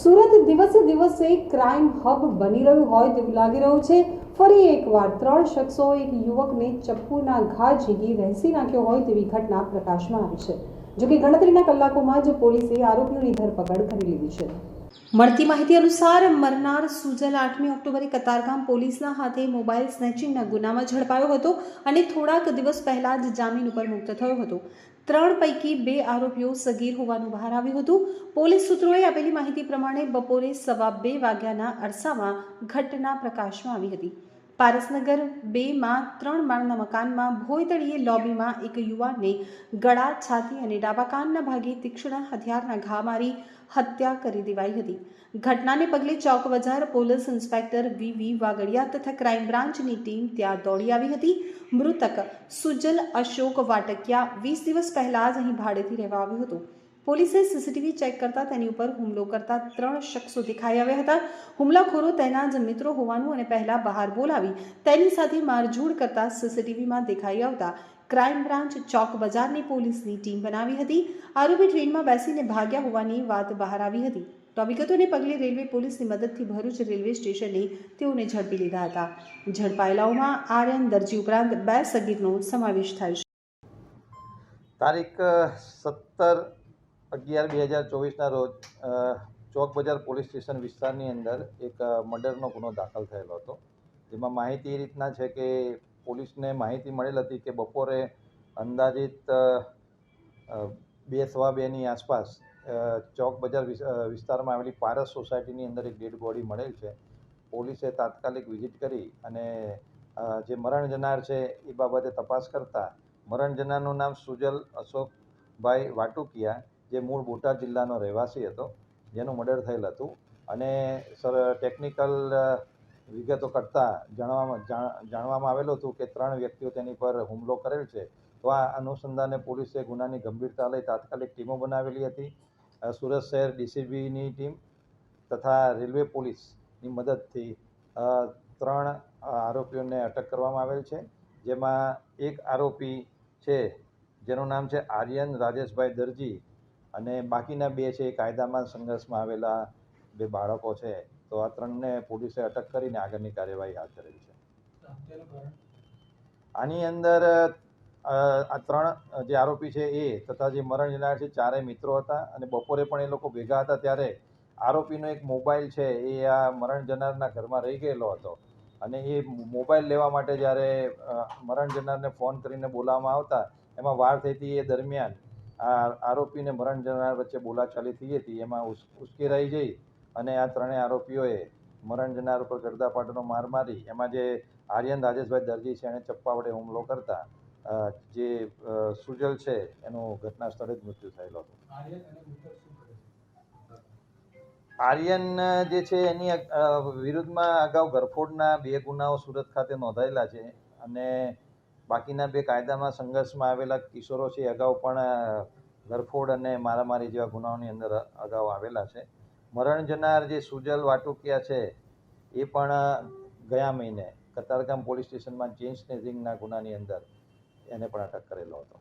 સુરત દિવસે દિવસે crime hub બની રહ્યું હોય તેવું લાગી રહ્યું છે। ફરી એકવાર 3 શખ્સોએ એક યુવકને ચપ્પુના ઘા ઝીકી રહેસી નાખ્યો હોય તેવી ઘટના પ્રકાશમાં આવી છે। જો કે ગણતરીના કલાકોમાં જ પોલીસે આરોપીઓની ધરપકડ કરી લીધી છે। મળતી માહિતી અનુસાર મરનાર સુજલ 8મી ઓક્ટોબરે કતારગામ પોલીસના હાથે મોબાઈલ સ્નેચિંગના ગુનામાં ઝડપાયો હતો અને થોડાક દિવસ પહેલા જ જામીન ઉપર મુક્ત થયો હતો। 3 પૈકી 2 આરોપીઓ સગીર હોવાનું બહાર આવ્યું હતું। પોલીસ સૂત્રોએ આપેલી માહિતી પ્રમાણે બપોરે 2:15 વાગ્યાના અરસામાં ઘટના પ્રકાશમાં આવી હતી। પારસનગર 2માં 3 માળના મકાનમાં ભોયતળીએ લોબીમાં એક યુવાનને ગળા, છાતી અને ડાબા કાનના ભાગે તીક્ષ્ણ હથિયારના ઘા મારી હત્યા કરી દેવાઈ હતી। ઘટનાને પગલે ચોક બજાર પોલીસ ઇન્સ્પેક્ટર વી વાગડિયા તથા ક્રાઇમ બ્રાન્ચની ટીમ ત્યાં દોડી આવી હતી। મૃતક સુજલ અશોક વાટકિયા 20 દિવસ પહેલા જ અહીં ભાડેથી રહેવા આવ્યો હતો। પોલીસે સીસીટીવી ચેક કરતા તેની ઉપર હુમલો કરતા 3 શખ્સો દેખાઈ આવ્યા હતા। હુમલાખોરો તેના જ મિત્રો હોવાનું અને પહેલા બહાર બોલાવી તેની સાથે મારઝૂડ કરતા સીસીટીવીમાં દેખાઈ આવતા ક્રાઇમ બ્રાન્ચ ચોક બજારની પોલીસની ટીમ બનાવી હતી। આરોપી ટ્રેનમાં બેસીને ભાગ્યા હોવાની વાત બહાર આવી હતી। તો વિગતોને પગલે રેલવે પોલીસની મદદથી ભરૂચ રેલવે સ્ટેશને તેઓને ઝડપી લીધા હતા। ઝડપાયેલાઓમાં આર્યન દરજી ઉપરાંત 2 સગીરનો સમાવેશ થાય છે। તારીખ 17/11/2024ના રોજ ચોક બજાર પોલીસ સ્ટેશન વિસ્તારની અંદર એક મર્ડરનો ગુનો દાખલ થયેલો હતો। જેમાં માહિતી એ રીતના છે કે પોલીસને માહિતી મળેલ હતી કે બપોરે અંદાજિત 2:15ની આસપાસ ચોક બજાર વિસ્તારમાં આવેલી પારસ સોસાયટીની અંદર એક ડેડ બોડી મળેલ છે। પોલીસે તાત્કાલિક વિઝિટ કરી અને જે મરણ જનાર છે એ બાબતે તપાસ કરતા મરણ જનારનું નામ સુજલ અશોકભાઈ વાટુકિયા, જે મૂળ બોટાદ જિલ્લાનો રહેવાસી હતો, જેનું મર્ડર થયેલ હતું। અને ટેકનિકલ વિગતો કરતાં જાણવામાં આવેલું હતું કે 3 વ્યક્તિઓ તેની પર હુમલો કરેલ છે। તો આ અનુસંધાને પોલીસે ગુનાની ગંભીરતા લઈ તાત્કાલિક ટીમો બનાવેલી હતી। સુરત શહેર ડીસીબીની ટીમ તથા રેલવે પોલીસની મદદથી 3 આરોપીઓને અટક કરવામાં આવેલ છે। જેમાં એક આરોપી છે જેનું નામ છે આર્યન રાજેશભાઈ દરજી અને બાકીના 2 છે એ કાયદામાં સંઘર્ષમાં આવેલા 2 બાળકો છે। તો આ 3ને પોલીસે અટક કરીને આગળની કાર્યવાહી હાથ ધરેલી છે। આની અંદર આ 3 જે આરોપી છે એ તથા જે મરણ જનાર છે 4 મિત્રો હતા અને બપોરે પણ એ લોકો ભેગા હતા ત્યારે આરોપીનો એક મોબાઈલ છે એ આ મરણ જનારના ઘરમાં રહી ગયેલો હતો અને એ મોબાઈલ લેવા માટે જ્યારે મરણ જનારને ફોન કરીને બોલાવવામાં આવતા એમાં વાર થઈ હતી। એ દરમિયાન આ આરોપીને મરણ જનાર વચ્ચે બોલાચાલી થઈ હતી। એમાં ઉશ્કેરાઈ જઈ અને આ 3 આરોપીઓએ મરણ જનાર ઉપર ગરદાપાટનો માર મારી એમાં જે આર્યન રાજેશભાઈ દરજી છે એણે ચપ્પા વડે હુમલો કરતા જે સુજલ છે એનું ઘટના સ્થળે જ મૃત્યુ થયેલો હતો। આર્યન જે છે એની વિરુદ્ધમાં અગાઉ ગરફોડના 2 ગુનાઓ સુરત ખાતે નોંધાયેલા છે અને બાકીના 2 કાયદામાં સંઘર્ષમાં આવેલા કિશોરો છે અગાઉ પણ ગરફોડ અને મારામારી જેવા ગુનાઓની અંદર અગાઉ આવેલા છે। મરણ જનાર જે સુજલ વાટુકિયા છે એ પણ ગયા મહિને કતારગામ પોલીસ સ્ટેશનમાં ચેઇન સ્નેચિંગના ગુનાની અંદર એને પણ અટક કરેલો હતો।